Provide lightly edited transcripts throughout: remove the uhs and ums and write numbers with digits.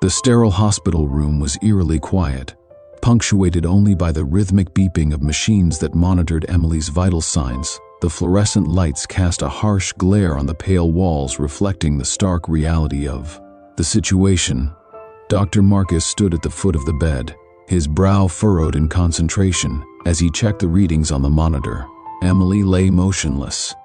The sterile hospital room was eerily quiet, punctuated only by the rhythmic beeping of machines that monitored Emily's vital signs. The fluorescent lights cast a harsh glare on the pale walls, reflecting the stark reality of the situation. Dr. Marcus stood at the foot of the bed, his brow furrowed in concentration as he checked the readings on the monitor. Emily lay motionless,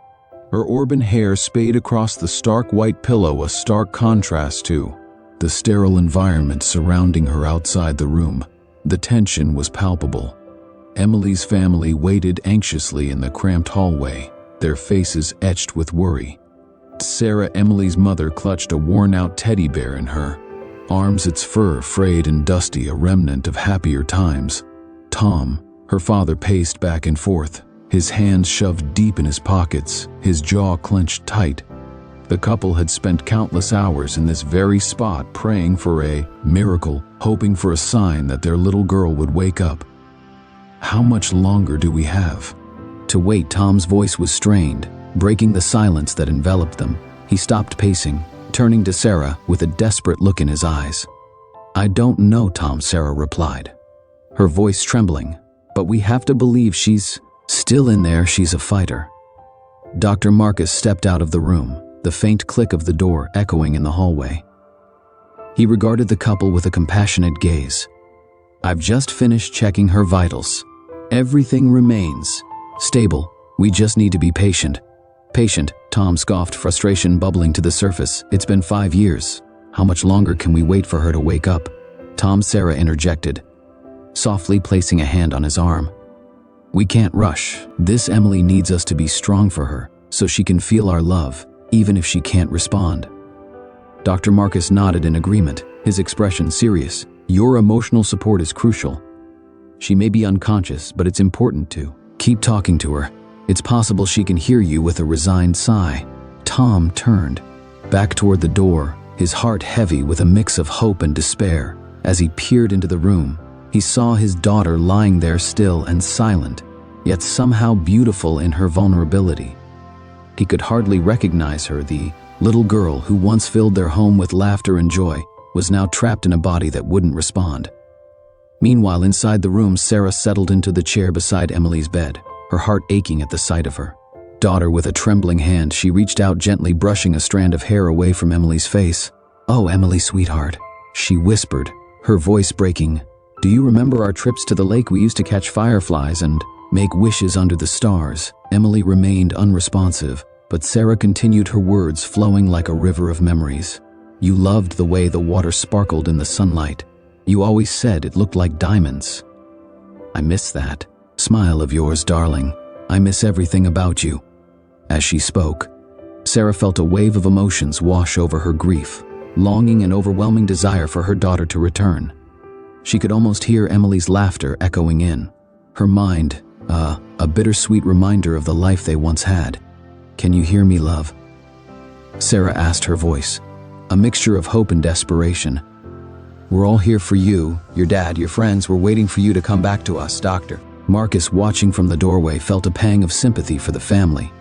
her auburn hair spayed across the stark white pillow, a stark contrast to the sterile environment surrounding her outside the room. The tension was palpable. Emily's family waited anxiously in the cramped hallway, their faces etched with worry. Sarah, Emily's mother, clutched a worn-out teddy bear in her arms, its fur frayed and dusty, a remnant of happier times. Tom, her father, paced back and forth, his hands shoved deep in his pockets, his jaw clenched tight. The couple had spent countless hours in this very spot, praying for a miracle, hoping for a sign that their little girl would wake up. How much longer do we have to wait? Tom's voice was strained, breaking the silence that enveloped them. He stopped pacing, turning to Sarah with a desperate look in his eyes. "I don't know, Tom," Sarah replied, her voice trembling, "but we have to believe she's still in there. She's a fighter." Dr. Marcus stepped out of the room, the faint click of the door echoing in the hallway. He regarded the couple with a compassionate gaze. "I've just finished checking her vitals. Everything remains stable. We just need to be patient." "Patient," Tom scoffed, frustration bubbling to the surface. "It's been 5 years. How much longer can we wait for her to wake up?" "Tom," Sarah interjected, softly placing a hand on his arm. "We can't rush this. Emily needs us to be strong for her, so she can feel our love, even if she can't respond." Dr. Marcus nodded in agreement, his expression serious. "Your emotional support is crucial. She may be unconscious, but it's important to keep talking to her. It's possible she can hear you." With a resigned sigh, Tom turned back toward the door, his heart heavy with a mix of hope and despair. As he peered into the room, he saw his daughter lying there, still and silent, yet somehow beautiful in her vulnerability. He could hardly recognize her. The little girl who once filled their home with laughter and joy was now trapped in a body that wouldn't respond. Meanwhile, inside the room, Sarah settled into the chair beside Emily's bed, her heart aching at the sight of her daughter. With a trembling hand, she reached out, gently brushing a strand of hair away from Emily's face. "Oh, Emily, sweetheart," she whispered, her voice breaking. "Do you remember our trips to the lake? We used to catch fireflies and make wishes under the stars." Emily remained unresponsive, but Sarah continued, her words flowing like a river of memories. "You loved the way the water sparkled in the sunlight. You always said it looked like diamonds. I miss that smile of yours, darling. I miss everything about you." As she spoke, Sarah felt a wave of emotions wash over her: grief, longing, and overwhelming desire for her daughter to return. She could almost hear Emily's laughter echoing in her mind, a bittersweet reminder of the life they once had. "Can you hear me, love?" Sarah asked, her voice a mixture of hope and desperation. "We're all here for you, your dad, your friends. We're waiting for you to come back to us." Dr. Marcus, watching from the doorway, felt a pang of sympathy for the family.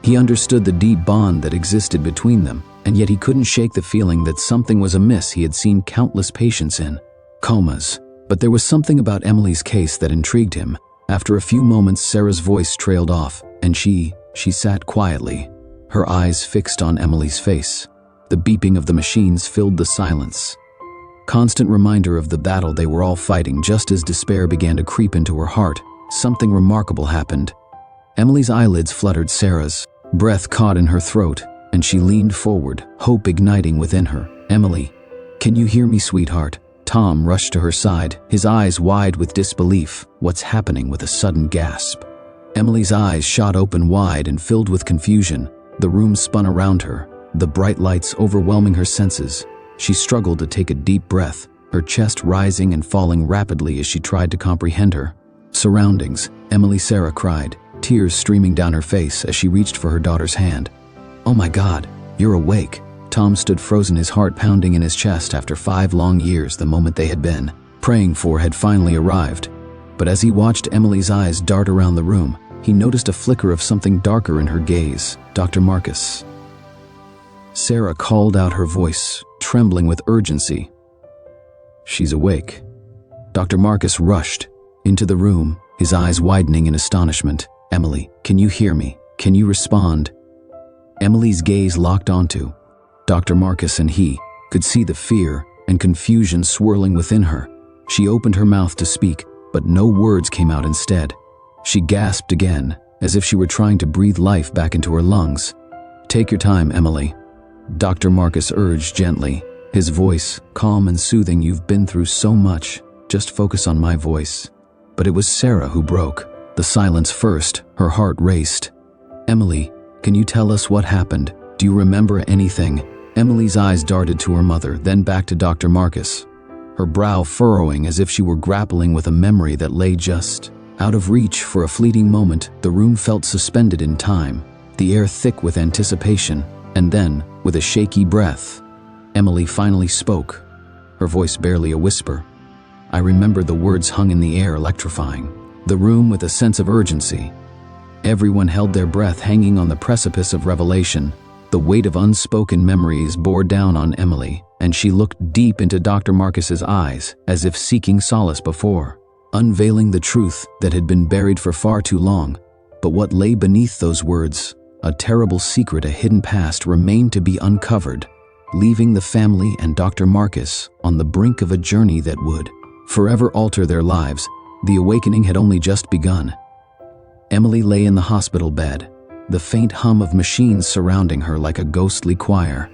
He understood the deep bond that existed between them, and yet he couldn't shake the feeling that something was amiss. He had seen countless patients in comas, but there was something about Emily's case that intrigued him. After a few moments, Sarah's voice trailed off, and she sat quietly, her eyes fixed on Emily's face. The beeping of the machines filled the silence, constant reminder of the battle they were all fighting. Just as despair began to creep into her heart, something remarkable happened. Emily's eyelids fluttered, Sarah's breath caught in her throat, and she leaned forward, hope igniting within her. "Emily, can you hear me, sweetheart?" Tom rushed to her side, his eyes wide with disbelief. "What's happening?" With a sudden gasp, Emily's eyes shot open wide and filled with confusion. The room spun around her, the bright lights overwhelming her senses. She struggled to take a deep breath, her chest rising and falling rapidly as she tried to comprehend her surroundings. "Emily," Sarah cried, tears streaming down her face as she reached for her daughter's hand. "Oh my God, you're awake." Tom stood frozen, his heart pounding in his chest. After 5 long years, the moment they had been praying for had finally arrived. But as he watched Emily's eyes dart around the room, he noticed a flicker of something darker in her gaze. "Dr. Marcus." Sarah called out, her voice trembling with urgency. She's awake. Dr. Marcus rushed into the room, his eyes widening in astonishment. Emily, can you hear me? Can you respond? Emily's gaze locked onto Dr. Marcus, and he could see the fear and confusion swirling within her. She opened her mouth to speak, but no words came out. Instead, she gasped again, as if she were trying to breathe life back into her lungs. Take your time, Emily, Dr. Marcus urged gently, his voice calm and soothing. You've been through so much. Just focus on my voice. But it was Sarah who broke the silence first. Her heart raced. Emily, can you tell us what happened? Do you remember anything? Emily's eyes darted to her mother, then back to Dr. Marcus, her brow furrowing as if she were grappling with a memory that lay just out of reach. For a fleeting moment, the room felt suspended in time, the air thick with anticipation, and then, with a shaky breath, Emily finally spoke, her voice barely a whisper. I remember the words hung in the air, electrifying the room with a sense of urgency. Everyone held their breath, hanging on the precipice of revelation. The weight of unspoken memories bore down on Emily, and she looked deep into Dr. Marcus's eyes, as if seeking solace before unveiling the truth that had been buried for far too long. But what lay beneath those words, a terrible secret, a hidden past, remained to be uncovered, leaving the family and Dr. Marcus on the brink of a journey that would forever alter their lives. The awakening had only just begun. Emily lay in the hospital bed, the faint hum of machines surrounding her like a ghostly choir.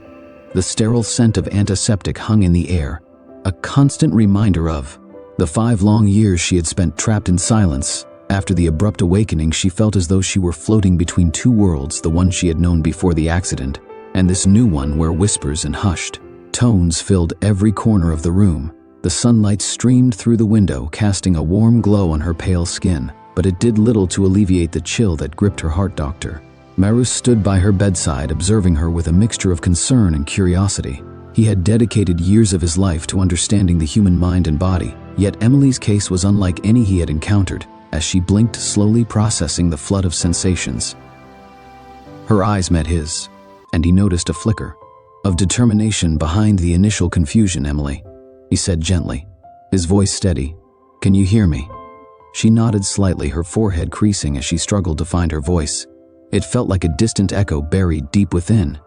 The sterile scent of antiseptic hung in the air, a constant reminder of the 5 long years she had spent trapped in silence. After the abrupt awakening, she felt as though she were floating between 2 worlds, the one she had known before the accident, and this new one where whispers and hushed tones filled every corner of the room. The sunlight streamed through the window, casting a warm glow on her pale skin, but it did little to alleviate the chill that gripped her heart. Dr. Marcus stood by her bedside, observing her with a mixture of concern and curiosity. He had dedicated years of his life to understanding the human mind and body, yet Emily's case was unlike any he had encountered. As she blinked, slowly processing the flood of sensations, her eyes met his, and he noticed a flicker of determination behind the initial confusion. Emily, he said gently, his voice steady, can you hear me? She nodded slightly, her forehead creasing as she struggled to find her voice. It felt like a distant echo buried deep within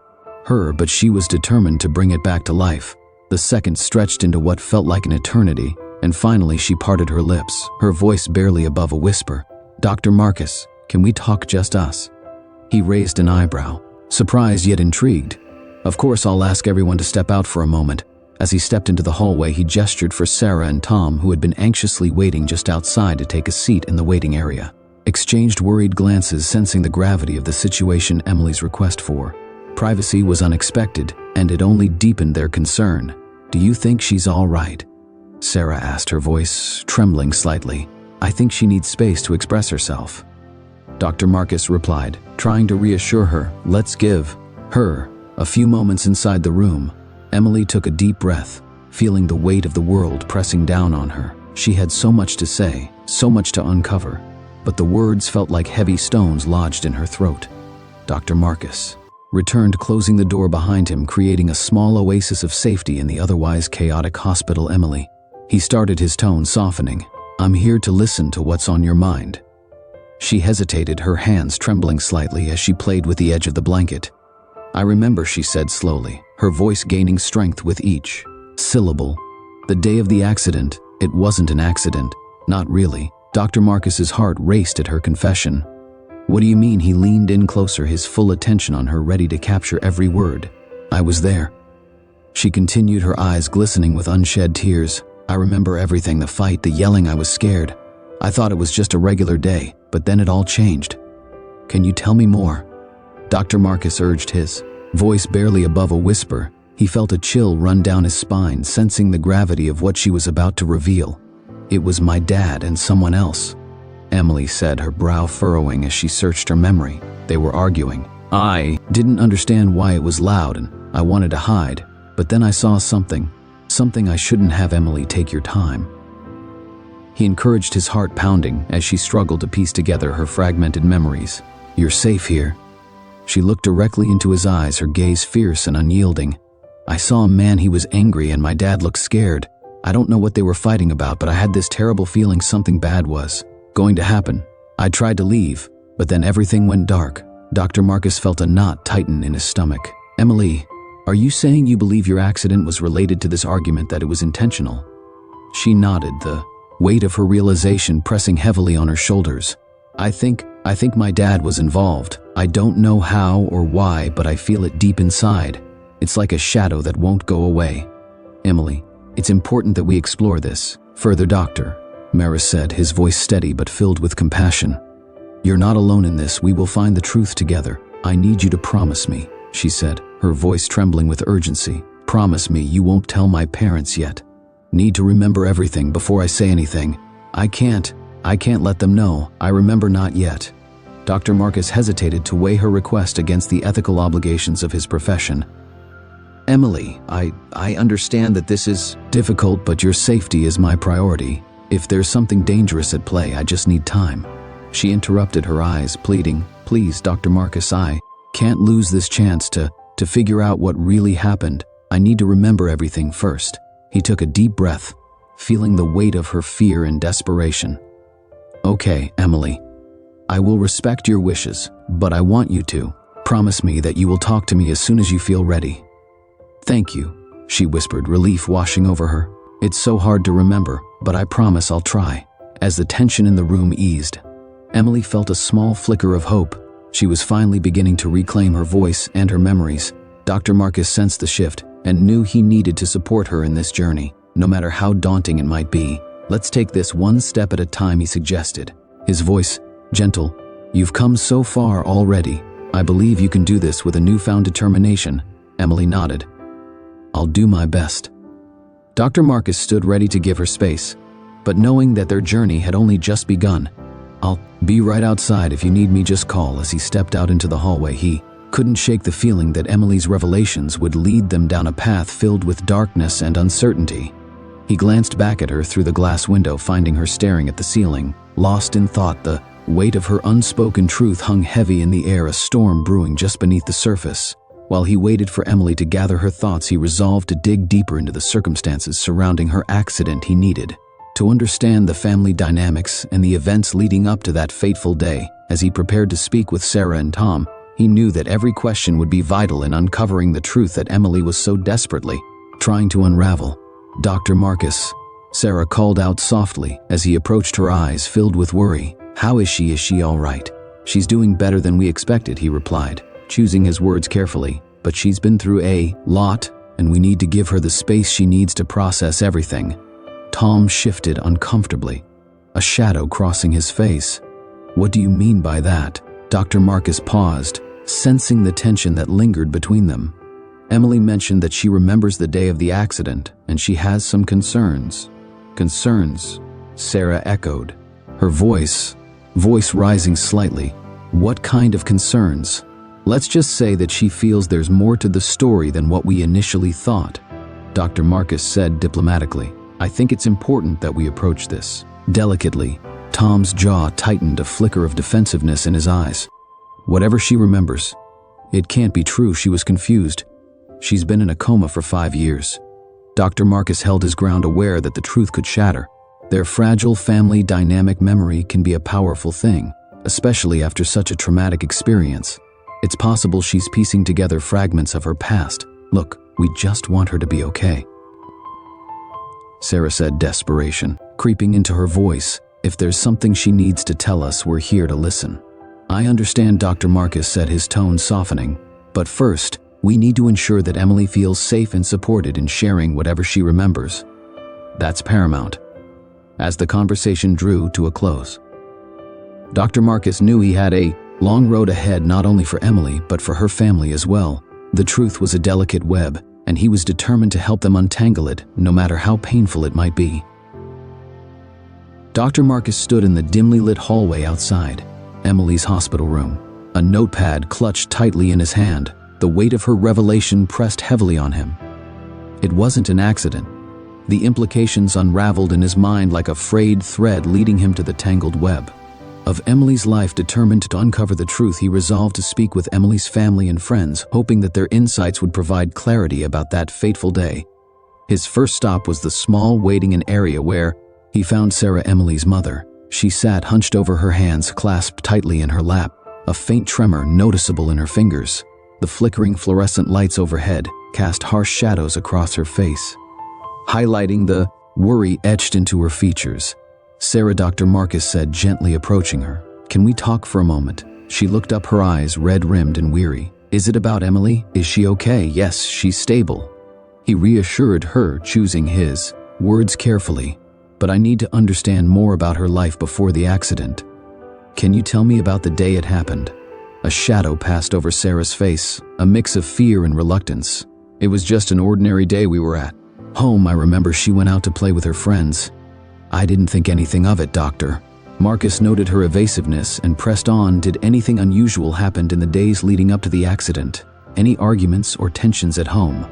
her, but she was determined to bring it back to life. The seconds stretched into what felt like an eternity, and finally she parted her lips, her voice barely above a whisper. Dr. Marcus, can we talk, just us? He raised an eyebrow, surprised yet intrigued. Of course, I'll ask everyone to step out for a moment. As he stepped into the hallway, he gestured for Sarah and Tom, who had been anxiously waiting just outside, to take a seat in the waiting area. Exchanged worried glances, sensing the gravity of the situation. Emily's request for privacy was unexpected, and it only deepened their concern. Do you think she's all right? Sarah asked, her voice trembling slightly. I think she needs space to express herself. Dr. Marcus replied, trying to reassure her. Let's give her a few moments inside the room. Emily took a deep breath, feeling the weight of the world pressing down on her. She had so much to say, so much to uncover, but the words felt like heavy stones lodged in her throat. Dr. Marcus returned, closing the door behind him, creating a small oasis of safety in the otherwise chaotic hospital. Emily, he started, his tone softening. I'm here to listen to what's on your mind. She hesitated, her hands trembling slightly as she played with the edge of the blanket. I remember, she said slowly, her voice gaining strength with each syllable. The day of the accident, it wasn't an accident. Not really. Dr. Marcus's heart raced at her confession. What do you mean? He leaned in closer, his full attention on her, ready to capture every word. I was there. She continued, her eyes glistening with unshed tears. I remember everything, the fight, the yelling. I was scared. I thought it was just a regular day, but then it all changed. Can you tell me more? Dr. Marcus urged, his voice barely above a whisper. He felt a chill run down his spine, sensing the gravity of what she was about to reveal. It was my dad and someone else, Emily said, her brow furrowing as she searched her memory. They were arguing. I didn't understand why it was loud, and I wanted to hide, but then I saw something I shouldn't have. Emily, take your time. He encouraged, his heart pounding as she struggled to piece together her fragmented memories. You're safe here. She looked directly into his eyes, her gaze fierce and unyielding. I saw a man, he was angry, and my dad looked scared. I don't know what they were fighting about, but I had this terrible feeling something bad was going to happen. I tried to leave, but then everything went dark. Dr. Marcus felt a knot tighten in his stomach. Emily, are you saying you believe your accident was related to this argument, that it was intentional? She nodded, the weight of her realization pressing heavily on her shoulders. I think my dad was involved. I don't know how or why, but I feel it deep inside. It's like a shadow that won't go away. Emily, it's important that we explore this further, Doctor, Maris said, his voice steady but filled with compassion. You're not alone in this. We will find the truth together. I need you to promise me, she said, her voice trembling with urgency. Promise me you won't tell my parents yet. Need to remember everything before I say anything. I can't let them know. I remember not yet. Dr. Marcus hesitated to weigh her request against the ethical obligations of his profession. Emily, I understand that this is difficult, but your safety is my priority. If there's something dangerous at play, I just need time. She interrupted, her eyes pleading. Please, Dr. Marcus, I can't lose this chance to figure out what really happened. I need to remember everything first. He took a deep breath, feeling the weight of her fear and desperation. Okay, Emily, I will respect your wishes, but I want you to promise me that you will talk to me as soon as you feel ready. Thank you, she whispered, relief washing over her. It's so hard to remember, but I promise I'll try. As the tension in the room eased, Emily felt a small flicker of hope. She was finally beginning to reclaim her voice and her memories. Dr. Marcus sensed the shift and knew he needed to support her in this journey, no matter how daunting it might be. Let's take this one step at a time, he suggested, his voice gentle. You've come so far already. I believe you can do this with a newfound determination. Emily nodded. I'll do my best. Dr. Marcus stood ready to give her space, but knowing that their journey had only just begun. I'll be right outside. If you need me, just call. As he stepped out into the hallway, he couldn't shake the feeling that Emily's revelations would lead them down a path filled with darkness and uncertainty. He glanced back at her through the glass window, finding her staring at the ceiling, lost in thought. The weight of her unspoken truth hung heavy in the air, a storm brewing just beneath the surface. While he waited for Emily to gather her thoughts, he resolved to dig deeper into the circumstances surrounding her accident. He needed to understand the family dynamics and the events leading up to that fateful day. As he prepared to speak with Sarah and Tom, he knew that every question would be vital in uncovering the truth that Emily was so desperately trying to unravel. Dr. Marcus, Sarah called out softly as he approached, her eyes filled with worry. How is she? Is she all right? She's doing better than we expected, he replied, choosing his words carefully. But she's been through a lot, and we need to give her the space she needs to process everything. Tom shifted uncomfortably, a shadow crossing his face. What do you mean by that? Dr. Marcus paused, sensing the tension that lingered between them. Emily mentioned that she remembers the day of the accident, and she has some concerns. Concerns? Sarah echoed, her voice rising slightly. What kind of concerns? Let's just say that she feels there's more to the story than what we initially thought, Dr. Marcus said diplomatically. I think it's important that we approach this delicately. Tom's jaw tightened, a flicker of defensiveness in his eyes. Whatever she remembers, it can't be true. She was confused. She's been in a coma for 5 years. Dr. Marcus held his ground, aware that the truth could shatter. Their fragile family dynamic memory can be a powerful thing, especially after such a traumatic experience. It's possible she's piecing together fragments of her past. Look, we just want her to be okay, Sarah said, desperation creeping into her voice. If there's something she needs to tell us, we're here to listen. I understand, Dr. Marcus said, his tone softening. But first, we need to ensure that Emily feels safe and supported in sharing whatever she remembers. That's paramount. As the conversation drew to a close, Dr. Marcus knew he had a long road ahead, not only for Emily, but for her family as well. The truth was a delicate web, and he was determined to help them untangle it, no matter how painful it might be. Dr. Marcus stood in the dimly lit hallway outside Emily's hospital room, a notepad clutched tightly in his hand. The weight of her revelation pressed heavily on him. It wasn't an accident. The implications unraveled in his mind like a frayed thread, leading him to the tangled web of Emily's life. Determined to uncover the truth, he resolved to speak with Emily's family and friends, hoping that their insights would provide clarity about that fateful day. His first stop was the small waiting-in area where he found Sarah, Emily's mother. She sat hunched over, her hands clasped tightly in her lap, a faint tremor noticeable in her fingers. The flickering fluorescent lights overhead cast harsh shadows across her face, highlighting the worry etched into her features. "Sarah," Dr. Marcus said, gently approaching her. "Can we talk for a moment?" She looked up, her eyes red-rimmed and weary. "Is it about Emily? Is she okay?" "Yes, she's stable," he reassured her, choosing his words carefully. "But I need to understand more about her life before the accident. Can you tell me about the day it happened?" A shadow passed over Sarah's face, a mix of fear and reluctance. "It was just an ordinary day. We were at home. I remember she went out to play with her friends. I didn't think anything of it, Doctor." Marcus noted her evasiveness and pressed on. "Did anything unusual happen in the days leading up to the accident? Any arguments or tensions at home?"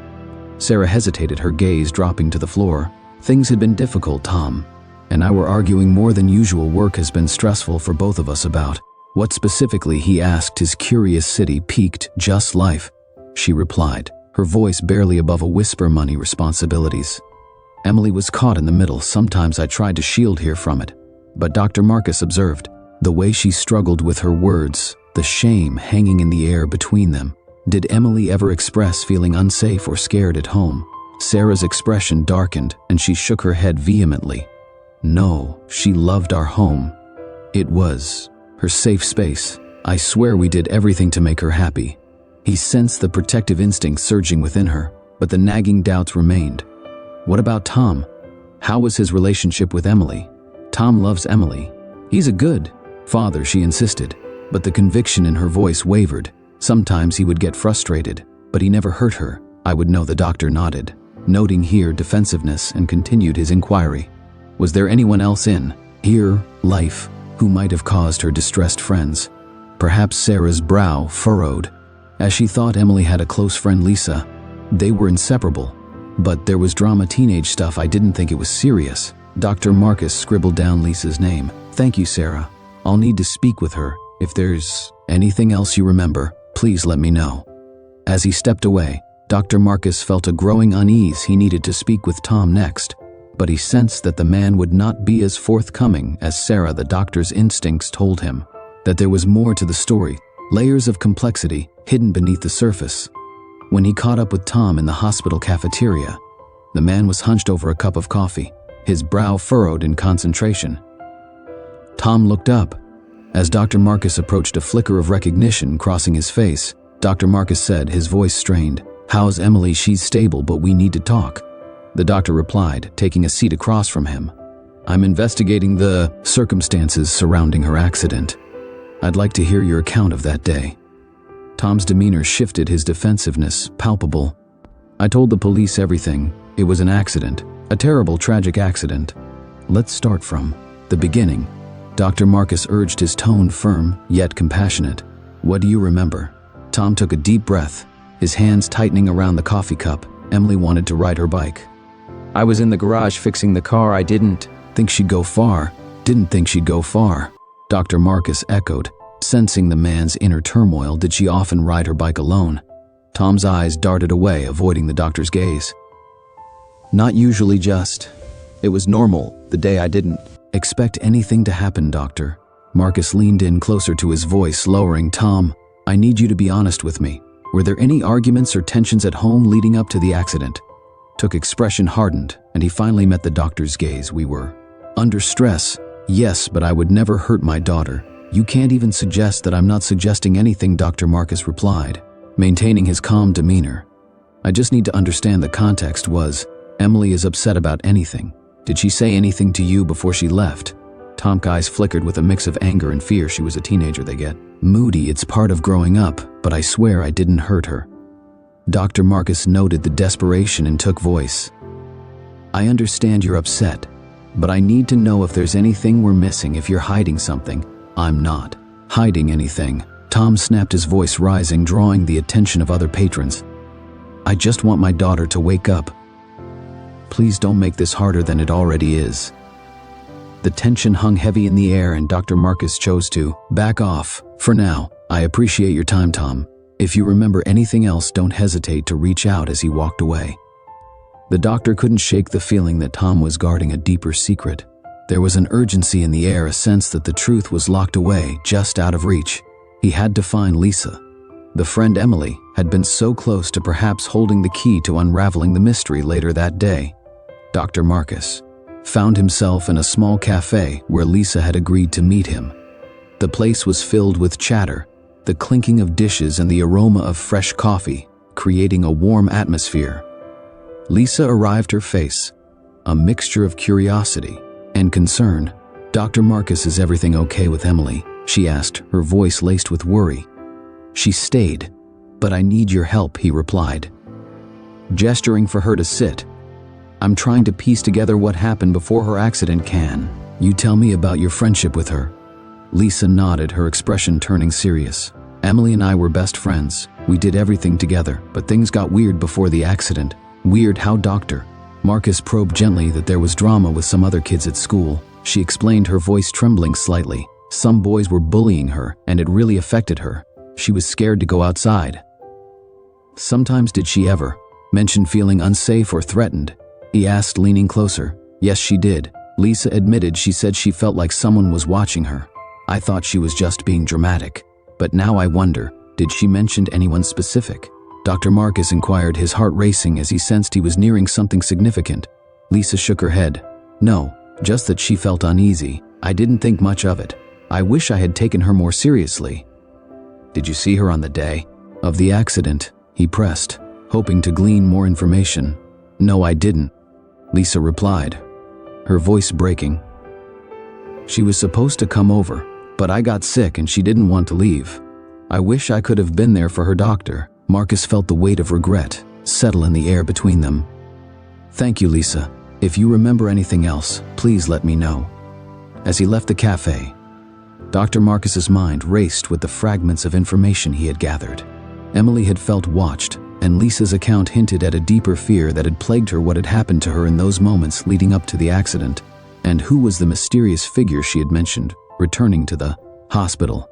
Sarah hesitated, her gaze dropping to the floor. "Things had been difficult, Tom, and I were arguing more than usual. Work has been stressful for both of us." "About what specifically?" he asked, his curiosity piqued. "Just life," she replied, her voice barely above a whisper. "Money, responsibilities. Emily was caught in the middle. Sometimes I tried to shield her from it." But Dr. Marcus observed the way she struggled with her words, the shame hanging in the air between them. "Did Emily ever express feeling unsafe or scared at home?" Sarah's expression darkened, and she shook her head vehemently. "No, she loved our home. It was her safe space. I swear we did everything to make her happy." He sensed the protective instinct surging within her, but the nagging doubts remained. "What about Tom? How was his relationship with Emily?" "Tom loves Emily. He's a good father," she insisted, but the conviction in her voice wavered. "Sometimes he would get frustrated, but he never hurt her. I would know." The doctor nodded, noting here defensiveness, and continued his inquiry. "Was there anyone else in her life who might have caused her distressed friends?" Perhaps. Sarah's brow furrowed, as she thought Emily had a close friend, Lisa. They were inseparable. "But there was drama, teenage stuff. I didn't think it was serious." Dr. Marcus scribbled down Lisa's name. "Thank you, Sarah. I'll need to speak with her. If there's anything else you remember, please let me know." As he stepped away, Dr. Marcus felt a growing unease. He needed to speak with Tom next, but he sensed that the man would not be as forthcoming as Sarah. The doctor's instincts told him that there was more to the story, layers of complexity hidden beneath the surface. When he caught up with Tom in the hospital cafeteria, the man was hunched over a cup of coffee, his brow furrowed in concentration. Tom looked up. As Dr. Marcus approached, a flicker of recognition crossing his face. Dr. Marcus said, his voice strained, "How's Emily?" "She's stable, but we need to talk." The doctor replied, taking a seat across from him. "I'm investigating the circumstances surrounding her accident. I'd like to hear your account of that day." Tom's demeanor shifted, his defensiveness palpable. "I told the police everything. It was an accident, a terrible, tragic accident." "Let's start from the beginning." Dr. Marcus urged, his tone firm yet compassionate. "What do you remember?" Tom took a deep breath, his hands tightening around the coffee cup. "Emily wanted to ride her bike. I was in the garage fixing the car. I didn't think she'd go far." "Didn't think she'd go far," Dr. Marcus echoed, sensing the man's inner turmoil. "Did she often ride her bike alone?" Tom's eyes darted away, avoiding the doctor's gaze. "Not usually, just. It was normal. The day I didn't expect anything to happen, Doctor." Marcus leaned in closer to his voice, lowering. "Tom, I need you to be honest with me. Were there any arguments or tensions at home leading up to the accident?" Took expression hardened, and he finally met the doctor's gaze. "We were under stress. Yes, but I would never hurt my daughter." "You can't even suggest that." "I'm not suggesting anything," Dr. Marcus replied, maintaining his calm demeanor. "I just need to understand the context. Was Emily is upset about anything? Did she say anything to you before she left?" Tom's eyes flickered with a mix of anger and fear. "She was a teenager. They get moody. It's part of growing up, but I swear I didn't hurt her." Dr. Marcus noted the desperation and took voice. "I understand you're upset, but I need to know if there's anything we're missing. If you're hiding something." "I'm not hiding anything," Tom snapped, his voice rising, drawing the attention of other patrons. "I just want my daughter to wake up. Please don't make this harder than it already is." The tension hung heavy in the air, and Dr. Marcus chose to back off. "For now, I appreciate your time, Tom. If you remember anything else, don't hesitate to reach out." As he walked away, The doctor couldn't shake the feeling that Tom was guarding a deeper secret. There was an urgency in the air, a sense that the truth was locked away, just out of reach. He had to find Lisa. The friend Emily had been so close to perhaps holding the key to unraveling the mystery later that day. Dr. Marcus found himself in a small cafe where Lisa had agreed to meet him. The place was filled with chatter, the clinking of dishes and the aroma of fresh coffee, creating a warm atmosphere. Lisa arrived, her face a mixture of curiosity and concern. "Dr. Marcus, is everything okay with Emily?" she asked, her voice laced with worry. She stayed. "But I need your help," he replied, gesturing for her to sit. "I'm trying to piece together what happened before her accident. Can you tell me about your friendship with her?" Lisa nodded, her expression turning serious. "Emily and I were best friends. We did everything together, but things got weird before the accident." "Weird how, Doctor?" Marcus probed gently. "That there was drama with some other kids at school," she explained, her voice trembling slightly. "Some boys were bullying her, and it really affected her. She was scared to go outside." "Sometimes did she ever mention feeling unsafe or threatened?" he asked, leaning closer. "Yes, she did," Lisa admitted. "She said she felt like someone was watching her. I thought she was just being dramatic. But now I wonder, did she mention anyone specific?" Dr. Marcus inquired, his heart racing as he sensed he was nearing something significant. Lisa shook her head. "No, just that she felt uneasy. I didn't think much of it. I wish I had taken her more seriously." "Did you see her on the day of the accident?" he pressed, hoping to glean more information. "No, I didn't," Lisa replied, her voice breaking. "She was supposed to come over, but I got sick and she didn't want to leave. I wish I could have been there for her." Doctor Marcus felt the weight of regret settle in the air between them. "Thank you, Lisa. If you remember anything else, please let me know." As he left the cafe, Dr. Marcus's mind raced with the fragments of information he had gathered. Emily had felt watched, and Lisa's account hinted at a deeper fear that had plagued her. What had happened to her in those moments leading up to the accident? And who was the mysterious figure she had mentioned, returning to the hospital?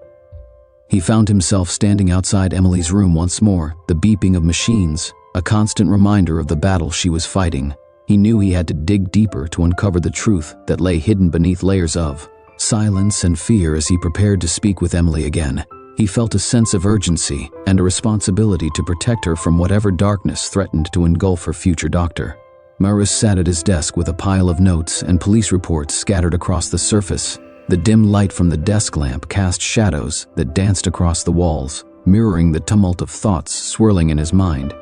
He found himself standing outside Emily's room once more, the beeping of machines, a constant reminder of the battle she was fighting. He knew he had to dig deeper to uncover the truth that lay hidden beneath layers of silence and fear. As he prepared to speak with Emily again, he felt a sense of urgency and a responsibility to protect her from whatever darkness threatened to engulf her future. Dr. Marcus sat at his desk with a pile of notes and police reports scattered across the surface. The dim light from the desk lamp cast shadows that danced across the walls, mirroring the tumult of thoughts swirling in his mind.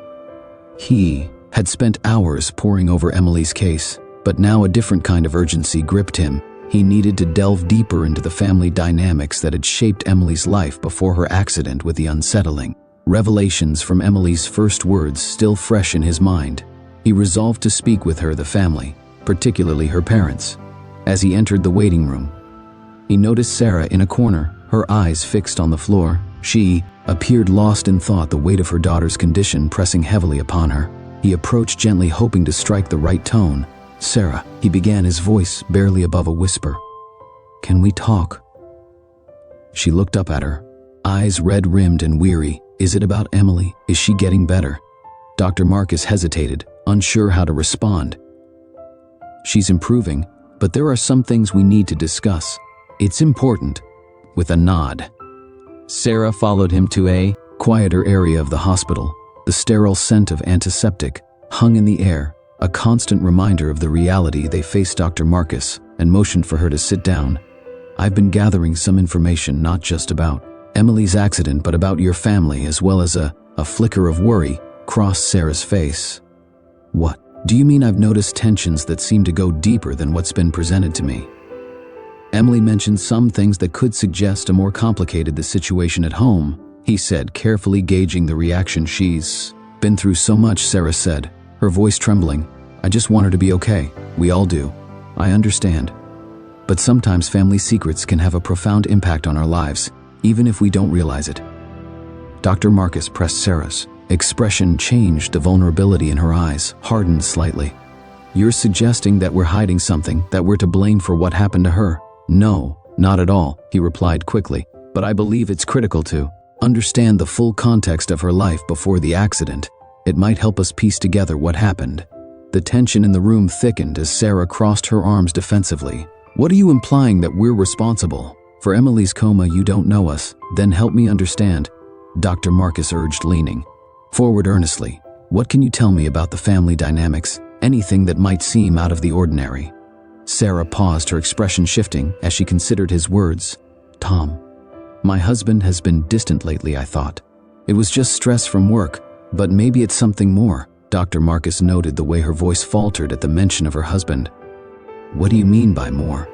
He had spent hours poring over Emily's case, but now a different kind of urgency gripped him. He needed to delve deeper into the family dynamics that had shaped Emily's life before her accident, with the unsettling revelations from Emily's first words still fresh in his mind. He resolved to speak with her, the family, particularly her parents. As he entered the waiting room, he noticed Sarah in a corner, her eyes fixed on the floor. She appeared lost in thought, the weight of her daughter's condition pressing heavily upon her. He approached gently, hoping to strike the right tone. "Sarah," he began, his voice barely above a whisper. "Can we talk?" She looked up at her, eyes red-rimmed and weary. "Is it about Emily? Is she getting better?" Dr. Marcus hesitated, unsure how to respond. "She's improving, but there are some things we need to discuss. It's important." With a nod, Sarah followed him to a quieter area of the hospital. The sterile scent of antiseptic hung in the air, a constant reminder of the reality they faced. Dr. Marcus and motioned for her to sit down. "I've been gathering some information, not just about Emily's accident, but about your family as well." As a flicker of worry crossed Sarah's face. "What do you mean?" "I've noticed tensions that seem to go deeper than what's been presented to me. Emily mentioned some things that could suggest a more complicated the situation at home," he said, carefully gauging the reaction. "She's been through so much," Sarah said, her voice trembling. "I just want her to be okay. We all do. I understand. But sometimes family secrets can have a profound impact on our lives, even if we don't realize it." Dr. Marcus pressed Sarah's expression changed, the vulnerability in her eyes hardened slightly. "You're suggesting that we're hiding something, that we're to blame for what happened to her?" "No, not at all," he replied quickly. "But I believe it's critical to understand the full context of her life before the accident. It might help us piece together what happened." The tension in the room thickened as Sarah crossed her arms defensively. "What are you implying, that we're responsible? For Emily's coma, you don't know us. Then help me understand," Dr. Marcus urged, leaning forward earnestly. "What can you tell me about the family dynamics? Anything that might seem out of the ordinary?" Sarah paused, her expression shifting as she considered his words. "Tom, my husband has been distant lately, I thought. It was just stress from work, but maybe it's something more." Dr. Marcus noted the way her voice faltered at the mention of her husband. "What do you mean by more?"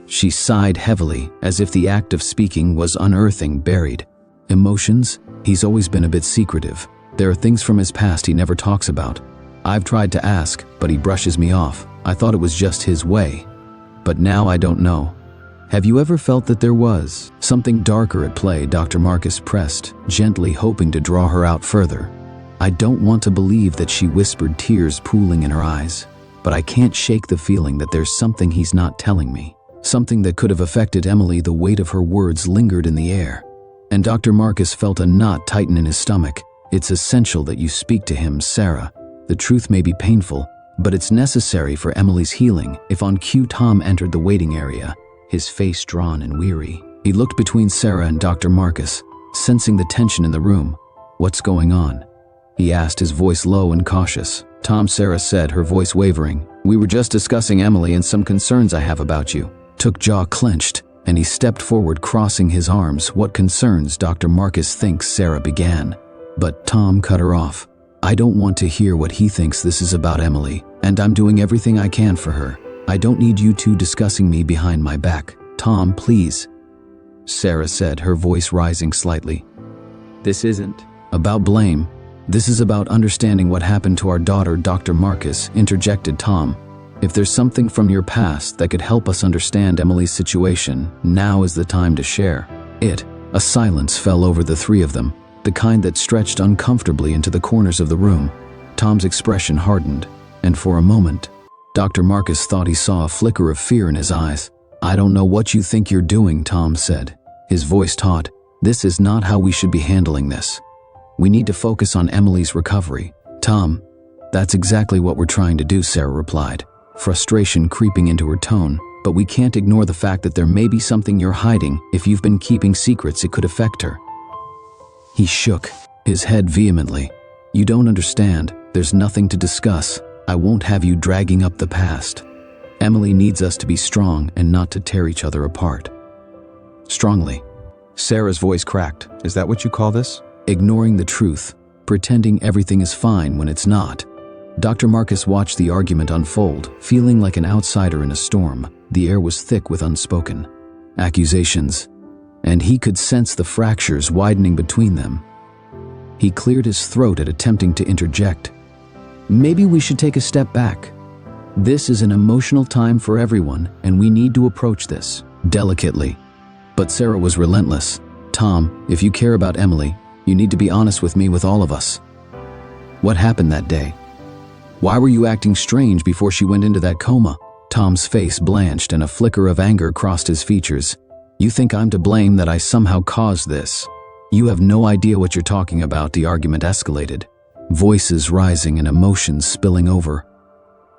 She sighed heavily, as if the act of speaking was unearthing buried emotions. "He's always been a bit secretive. There are things from his past he never talks about. I've tried to ask, but he brushes me off. I thought it was just his way. But now I don't know." "Have you ever felt that there was something darker at play?" Dr. Marcus pressed, gently, hoping to draw her out further. "I don't want to believe that," she whispered, tears pooling in her eyes. "But I can't shake the feeling that there's something he's not telling me. Something that could have affected Emily." The weight of her words lingered in the air, and Dr. Marcus felt a knot tighten in his stomach. "It's essential that you speak to him, Sarah. The truth may be painful, but it's necessary for Emily's healing." If on cue, Tom entered the waiting area, his face drawn and weary. He looked between Sarah and Dr. Marcus, sensing the tension in the room. "What's going on?" he asked, his voice low and cautious. "Tom," Sarah said, her voice wavering. "We were just discussing Emily and some concerns I have about you." Took jaw clenched, and he stepped forward, crossing his arms. "What concerns, Dr. Marcus thinks," Sarah began. But Tom cut her off. "I don't want to hear what he thinks. This is about Emily, and I'm doing everything I can for her. I don't need you two discussing me behind my back." "Tom, please," Sarah said, her voice rising slightly. "This isn't about blame. This is about understanding what happened to our daughter." Dr. Marcus interjected. "Tom, if there's something from your past that could help us understand Emily's situation, now is the time to share it." A silence fell over the three of them, the kind that stretched uncomfortably into the corners of the room. Tom's expression hardened, and for a moment, Dr. Marcus thought he saw a flicker of fear in his eyes. "I don't know what you think you're doing," Tom said, his voice taut. "This is not how we should be handling this. We need to focus on Emily's recovery." "Tom, that's exactly what we're trying to do," Sarah replied, frustration creeping into her tone. "But we can't ignore the fact that there may be something you're hiding. If you've been keeping secrets, it could affect her." He shook his head vehemently. "You don't understand. There's nothing to discuss. I won't have you dragging up the past. Emily needs us to be strong and not to tear each other apart." Strongly, Sarah's voice cracked. "Is that what you call this? Ignoring the truth, pretending everything is fine when it's not?" Dr. Marcus watched the argument unfold, feeling like an outsider in a storm. The air was thick with unspoken accusations, and he could sense the fractures widening between them. He cleared his throat at attempting to interject. "Maybe we should take a step back. This is an emotional time for everyone, and we need to approach this delicately." But Sarah was relentless. "Tom, if you care about Emily, you need to be honest with me, with all of us. What happened that day? Why were you acting strange before she went into that coma?" Tom's face blanched and a flicker of anger crossed his features. "You think I'm to blame, that I somehow caused this? You have no idea what you're talking about." The argument escalated, voices rising and emotions spilling over.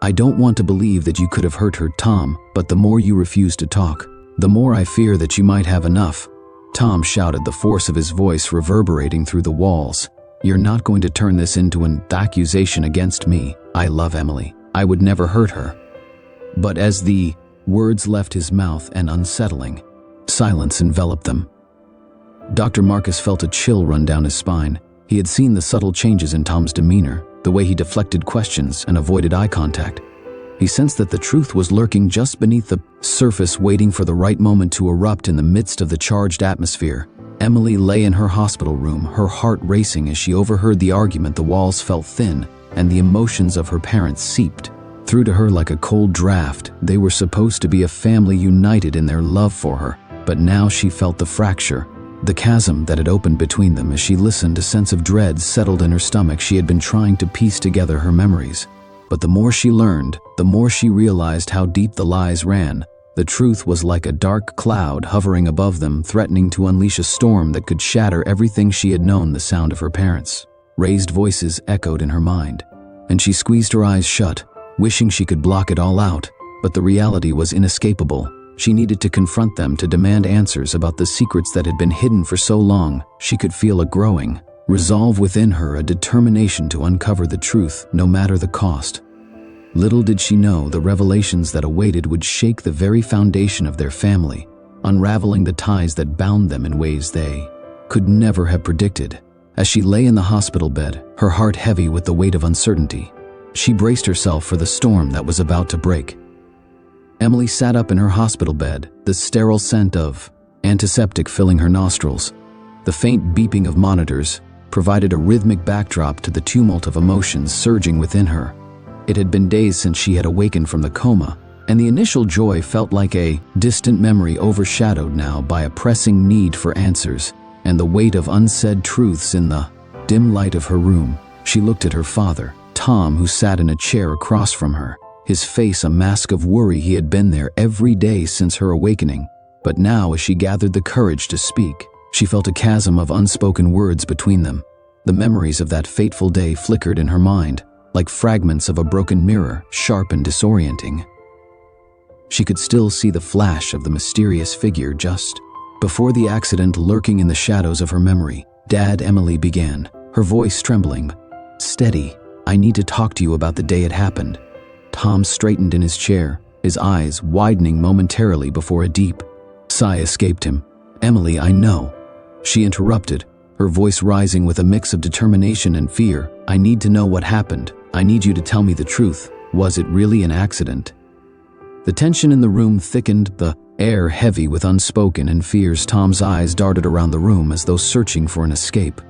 "I don't want to believe that you could have hurt her, Tom, but the more you refuse to talk, the more I fear that you might have enough." Tom shouted, the force of his voice reverberating through the walls. "You're not going to turn this into an accusation against me. I love Emily. I would never hurt her." But as the words left his mouth, an unsettling silence enveloped them. Dr. Marcus felt a chill run down his spine. He had seen the subtle changes in Tom's demeanor, the way he deflected questions and avoided eye contact. He sensed that the truth was lurking just beneath the surface, waiting for the right moment to erupt in the midst of the charged atmosphere. Emily lay in her hospital room, her heart racing as she overheard the argument. The walls felt thin, and the emotions of her parents seeped through to her like a cold draft. They were supposed to be a family united in their love for her, but now she felt the fracture, the chasm that had opened between them. As she listened, a sense of dread settled in her stomach. She had been trying to piece together her memories, but the more she learned, the more she realized how deep the lies ran. The truth was like a dark cloud hovering above them, threatening to unleash a storm that could shatter everything she had known. The sound of her parents' raised voices echoed in her mind, and she squeezed her eyes shut, wishing she could block it all out, but the reality was inescapable. She needed to confront them, to demand answers about the secrets that had been hidden for so long. She could feel a growing resolve within her, a determination to uncover the truth, no matter the cost. Little did she know the revelations that awaited would shake the very foundation of their family, unraveling the ties that bound them in ways they could never have predicted. As she lay in the hospital bed, her heart heavy with the weight of uncertainty, she braced herself for the storm that was about to break. Emily sat up in her hospital bed, the sterile scent of antiseptic filling her nostrils. The faint beeping of monitors provided a rhythmic backdrop to the tumult of emotions surging within her. It had been days since she had awakened from the coma, and the initial joy felt like a distant memory, overshadowed now by a pressing need for answers and the weight of unsaid truths. In the dim light of her room, she looked at her father, Tom, who sat in a chair across from her, his face a mask of worry. He had been there every day since her awakening, but now, as she gathered the courage to speak, she felt a chasm of unspoken words between them. The memories of that fateful day flickered in her mind, like fragments of a broken mirror, sharp and disorienting. She could still see the flash of the mysterious figure just before the accident lurking in the shadows of her memory. "Dad," Emily began, her voice trembling. "Steady. I need to talk to you about the day it happened." Tom straightened in his chair, his eyes widening momentarily before a deep sigh escaped him. "Emily, I know," she interrupted, her voice rising with a mix of determination and fear. "I need to know what happened. I need you to tell me the truth. Was it really an accident?" The tension in the room thickened, the air heavy with unspoken and fears. Tom's eyes darted around the room as though searching for an escape.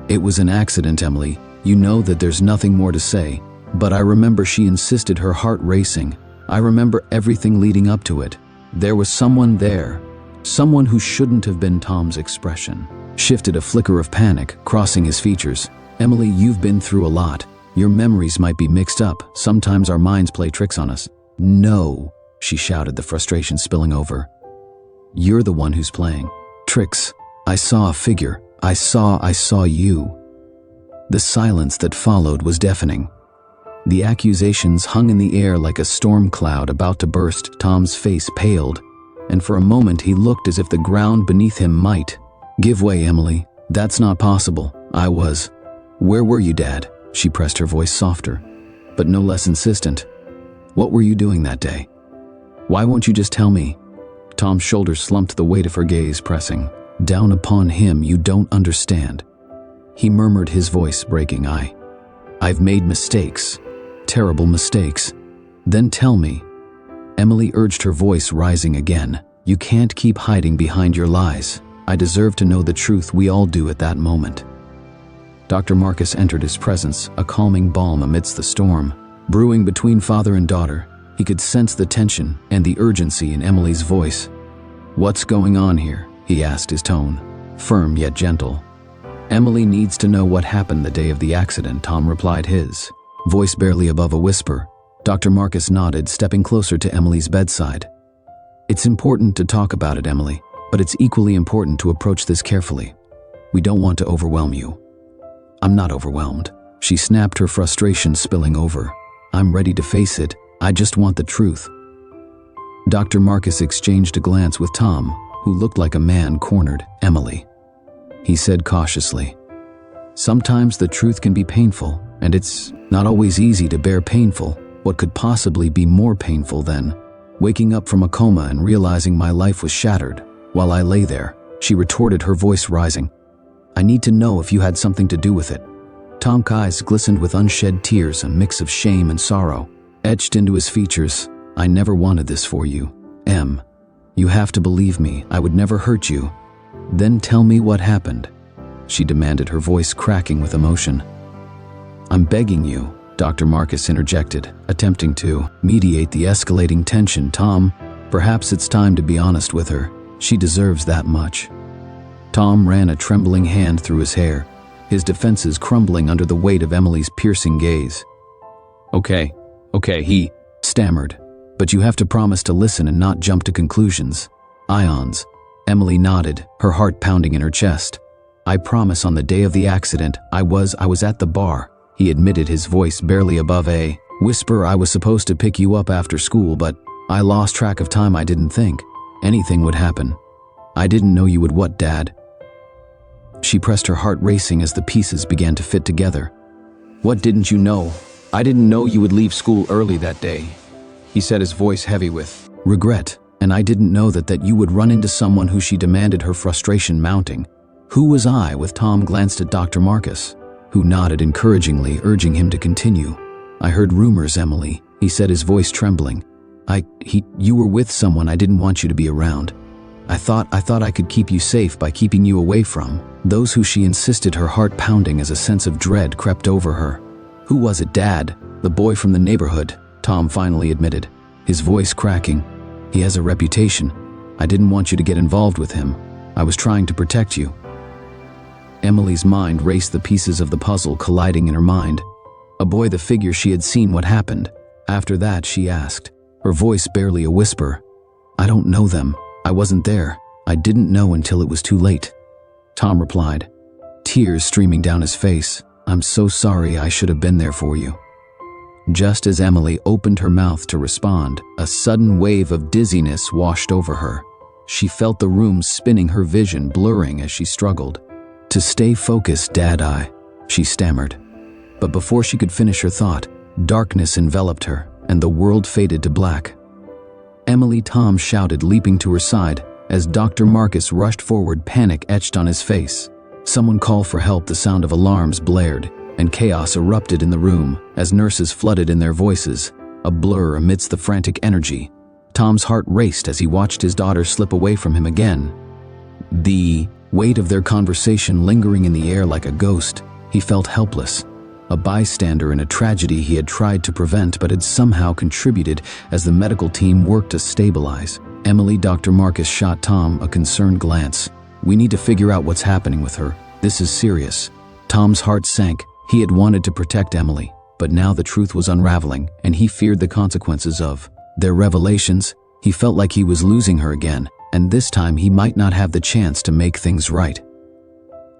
"It was an accident, Emily. You know that there's nothing more to say. But I remember," she insisted, her heart racing. "I remember everything leading up to it. There was someone there. Someone who shouldn't have been." Tom's expression shifted, a flicker of panic crossing his features. "Emily, you've been through a lot. Your memories might be mixed up. Sometimes our minds play tricks on us." "No," she shouted, the frustration spilling over. "You're the one who's playing tricks. I saw a figure. I saw you." The silence that followed was deafening. The accusations hung in the air like a storm cloud about to burst. Tom's face paled, and for a moment he looked as if the ground beneath him might give way. "Emily, that's not possible. I was." "Where were you, Dad?" She pressed, her voice softer, but no less insistent. "What were you doing that day? Why won't you just tell me?" Tom's shoulders slumped, the weight of her gaze pressing down upon him. "You don't understand," he murmured, his voice breaking. I've made mistakes. Terrible mistakes." "Then tell me," Emily urged, her voice rising again. "You can't keep hiding behind your lies. I deserve to know the truth. We all do." At that moment, Dr. Marcus entered his presence, a calming balm amidst the storm brewing between father and daughter. He could sense the tension and the urgency in Emily's voice. "What's going on here?" he asked, his tone firm yet gentle. "Emily needs to know what happened the day of the accident," Tom replied, his voice barely above a whisper. Dr. Marcus nodded, stepping closer to Emily's bedside. "It's important to talk about it, Emily, but it's equally important to approach this carefully. We don't want to overwhelm you." "I'm not overwhelmed," she snapped, her frustration spilling over. "I'm ready to face it. I just want the truth." Dr. Marcus exchanged a glance with Tom, who looked like a man cornered. "Emily," he said cautiously, "sometimes the truth can be painful, and it's not always easy to bear. Painful. What could possibly be more painful than waking up from a coma and realizing my life was shattered while I lay there?" she retorted, her voice rising. "I need to know if you had something to do with it." Tom's eyes glistened with unshed tears, a mix of shame and sorrow etched into his features. "I never wanted this for you, Em. You have to believe me. I would never hurt you." "Then tell me what happened," she demanded, her voice cracking with emotion. "I'm begging you," Dr. Marcus interjected, attempting to mediate the escalating tension. "Tom, perhaps it's time to be honest with her. She deserves that much." Tom ran a trembling hand through his hair, his defenses crumbling under the weight of Emily's piercing gaze. Okay, he stammered. "But you have to promise to listen and not jump to conclusions." "Ions." Emily nodded, her heart pounding in her chest. "I promise. On the day of the accident, I was at the bar," he admitted, his voice barely above a whisper. I was supposed to pick you up after school, but I lost track of time. I didn't think anything would happen. I didn't know you would. What, Dad? She pressed, her heart racing as the pieces began to fit together. What didn't you know? I didn't know you would leave school early that day, he said, his voice heavy with regret. And I didn't know that you would run into someone who, she demanded, her frustration mounting. Who was I? With Tom glanced at Dr. Marcus, who nodded encouragingly, urging him to continue. I heard rumors, Emily, he said, his voice trembling. You were with someone. I didn't want you to be around. I thought I could keep you safe by keeping you away from those who, she insisted, her heart pounding as a sense of dread crept over her. Who was it, Dad? The boy from the neighborhood, Tom finally admitted, his voice cracking. He has a reputation. I didn't want you to get involved with him. I was trying to protect you. Emily's mind raced, the pieces of the puzzle colliding in her mind. A boy, the figure she had seen. What happened after that? She asked, her voice barely a whisper. I don't know them. I wasn't there. I didn't know until it was too late, Tom replied, tears streaming down his face. I'm so sorry. I should have been there for you. Just as Emily opened her mouth to respond, a sudden wave of dizziness washed over her. She felt the room spinning, her vision blurring as she struggled to stay focused. Dad, she stammered. But before she could finish her thought, darkness enveloped her, and the world faded to black. Emily, Tom shouted, leaping to her side as Dr. Marcus rushed forward, panic etched on his face. Someone call for help. The sound of alarms blared, and chaos erupted in the room as nurses flooded in, their voices a blur amidst the frantic energy. Tom's heart raced as he watched his daughter slip away from him again. The weight of their conversation lingering in the air like a ghost, he felt helpless, a bystander in a tragedy he had tried to prevent but had somehow contributed as the medical team worked to stabilize Emily. Dr. Marcus shot Tom a concerned glance. We need to figure out what's happening with her. This is serious. Tom's heart sank. He had wanted to protect Emily, but now the truth was unraveling, and he feared the consequences of their revelations. He felt like he was losing her again, and this time he might not have the chance to make things right.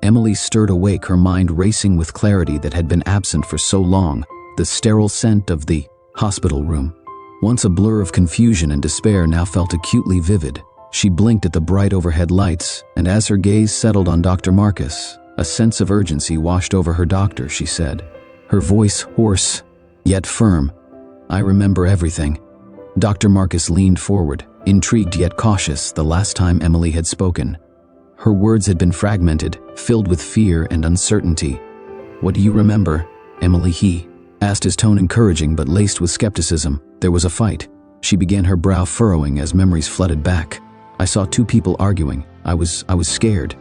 Emily stirred awake, her mind racing with clarity that had been absent for so long. The sterile scent of the hospital room, once a blur of confusion and despair, now felt acutely vivid. She blinked at the bright overhead lights, and as her gaze settled on Dr. Marcus, a sense of urgency washed over her. Doctor, she said, her voice hoarse yet firm. I remember everything. Dr. Marcus leaned forward, intrigued yet cautious. The last time Emily had spoken, her words had been fragmented, filled with fear and uncertainty. What do you remember, Emily? He asked, his tone encouraging but laced with skepticism. There was a fight. She began, her brow furrowing as memories flooded back. I saw two people arguing. I was scared.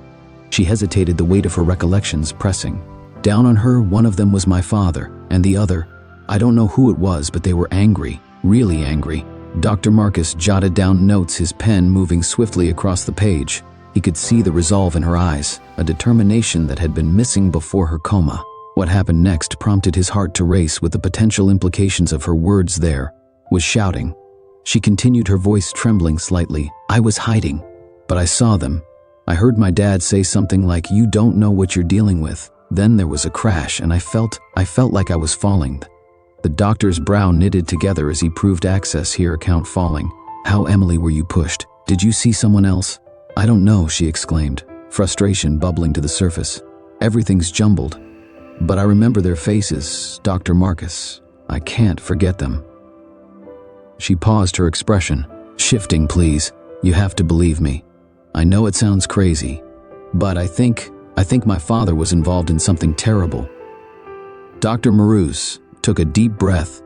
She hesitated, the weight of her recollections pressing down on her. One of them was my father, and the other, I don't know who it was, but they were angry, really angry. Dr. Marcus jotted down notes, his pen moving swiftly across the page. He could see the resolve in her eyes, a determination that had been missing before her coma. What happened next prompted his heart to race with the potential implications of her words. There was shouting. She continued, her voice trembling slightly. I was hiding, but I saw them. I heard my dad say something like, you don't know what you're dealing with. Then there was a crash, and I felt like I was falling. The doctor's brow knitted together as he proved access here, account falling. How, Emily, were you pushed? Did you see someone else? I don't know, she exclaimed, frustration bubbling to the surface. Everything's jumbled, but I remember their faces, Dr. Marcus. I can't forget them. She paused, her expression shifting. Please, you have to believe me. I know it sounds crazy, but I think my father was involved in something terrible. Dr. Marus took a deep breath,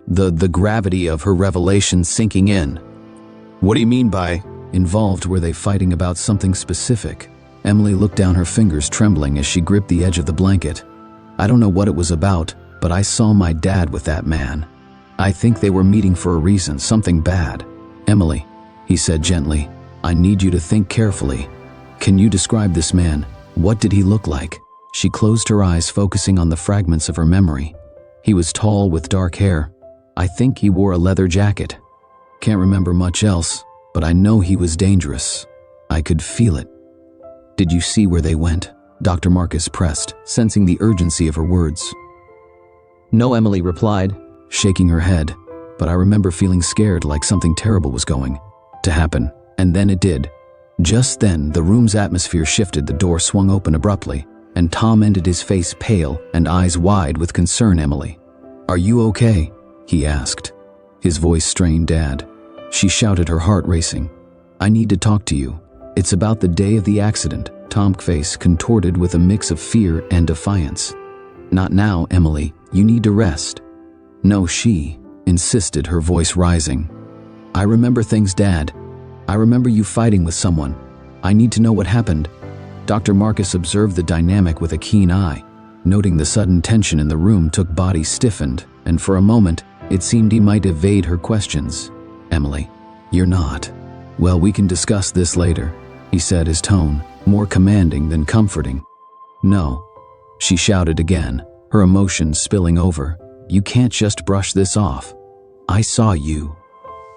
the gravity of her revelation sinking in. What do you mean by involved? Were they fighting about something specific? Emily looked down, her fingers trembling as she gripped the edge of the blanket. I don't know what it was about, but I saw my dad with that man. I think they were meeting for a reason, something bad. Emily, he said gently, I need you to think carefully. Can you describe this man? What did he look like? She closed her eyes, focusing on the fragments of her memory. He was tall with dark hair. I think he wore a leather jacket. Can't remember much else, but I know he was dangerous. I could feel it. Did you see where they went? Dr. Marcus pressed, sensing the urgency of her words. No, Emily replied, shaking her head. But I remember feeling scared, like something terrible was going to happen. And then it did. Just then, the room's atmosphere shifted. The door swung open abruptly, and Tom entered, his face pale and eyes wide with concern. "Emily, are you okay?" he asked, his voice strained. "Dad," she shouted, her heart racing. "I need to talk to you. It's about the day of the accident." Tom's face contorted with a mix of fear and defiance. "Not now, Emily. You need to rest." "No," she insisted, her voice rising. "I remember things, Dad. I remember you fighting with someone. I need to know what happened." Dr. Marcus observed the dynamic with a keen eye. Noting the sudden tension in the room, Took's body stiffened, and for a moment, it seemed he might evade her questions. "Emily, you're not. Well, we can discuss this later," he said, his tone more commanding than comforting. "No," she shouted again, her emotions spilling over. "You can't just brush this off. I saw you."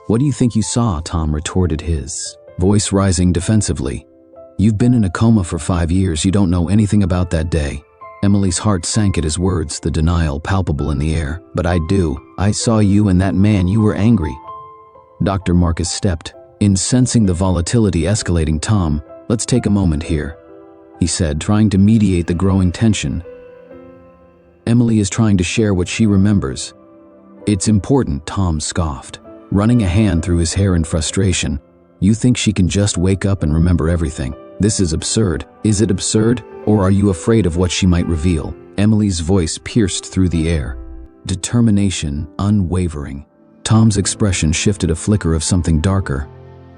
"What do you think you saw?" Tom retorted, his voice rising defensively. "You've been in a coma for 5 years. You don't know anything about that day." Emily's heart sank at his words, the denial palpable in the air. "But I do. I saw you and that man. You were angry." Dr. Marcus stepped in, sensing the volatility escalating. "Tom, let's take a moment here," he said, trying to mediate the growing tension. "Emily is trying to share what she remembers." "It's important," Tom scoffed, running a hand through his hair in frustration. "You think she can just wake up and remember everything? This is absurd." "Is it absurd, or are you afraid of what she might reveal?" Emily's voice pierced through the air, determination unwavering. Tom's expression shifted, a flicker of something darker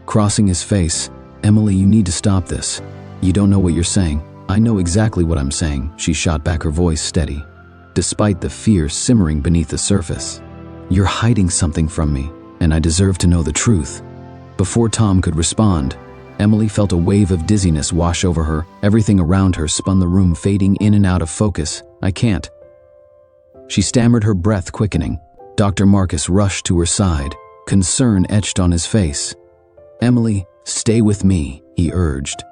crossing his face. "Emily, you need to stop this. You don't know what you're saying." "I know exactly what I'm saying," she shot back, her voice steady, despite the fear simmering beneath the surface. "You're hiding something from me, and I deserve to know the truth." Before Tom could respond, Emily felt a wave of dizziness wash over her. Everything around her spun, the room fading in and out of focus. "I can't," she stammered, her breath quickening. Dr. Marcus rushed to her side, concern etched on his face. "Emily, stay with me," he urged.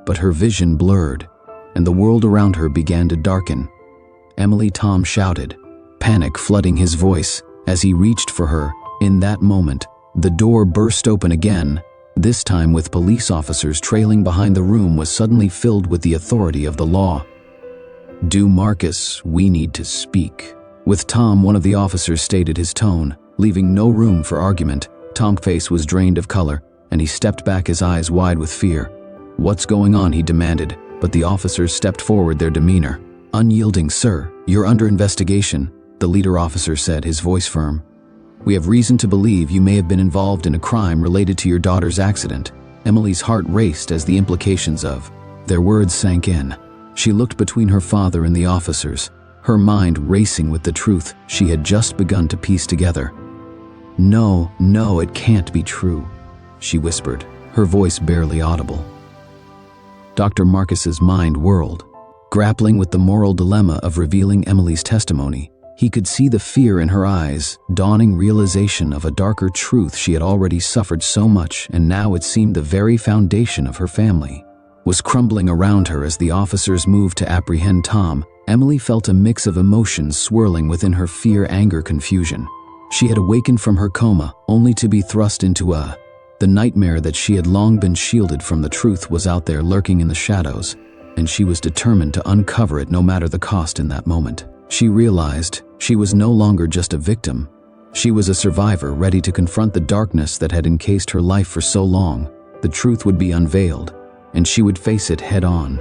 But her vision blurred, and the world around her began to darken. "Emily," Tom shouted, panic flooding his voice as he reached for her. In that moment, the door burst open again. This time, with police officers trailing behind, the room was suddenly filled with the authority of the law. "Do Marcus, we need to speak." With Tom, one of the officers stated, his tone leaving no room for argument. Tom's face was drained of color, and he stepped back, his eyes wide with fear. "What's going on?" he demanded, but the officers stepped forward, their demeanor unyielding. "Sir, you're under investigation," the leader officer said, his voice firm. "We have reason to believe you may have been involved in a crime related to your daughter's accident." Emily's heart raced as the implications of their words sank in. She looked between her father and the officers, her mind racing with the truth she had just begun to piece together. No, it can't be true," she whispered, her voice barely audible. Dr. Marcus's mind whirled, grappling with the moral dilemma of revealing Emily's testimony. He could see the fear in her eyes, dawning realization of a darker truth. She had already suffered so much, and now it seemed the very foundation of her family was crumbling around her. As the officers moved to apprehend Tom, Emily felt a mix of emotions swirling within her: fear, anger, confusion. She had awakened from her coma, only to be thrust into the nightmare that she had long been shielded from. The truth was out there, lurking in the shadows, and she was determined to uncover it, no matter the cost. In that moment, she realized she was no longer just a victim. She was a survivor, ready to confront the darkness that had encased her life for so long. The truth would be unveiled, and she would face it head on.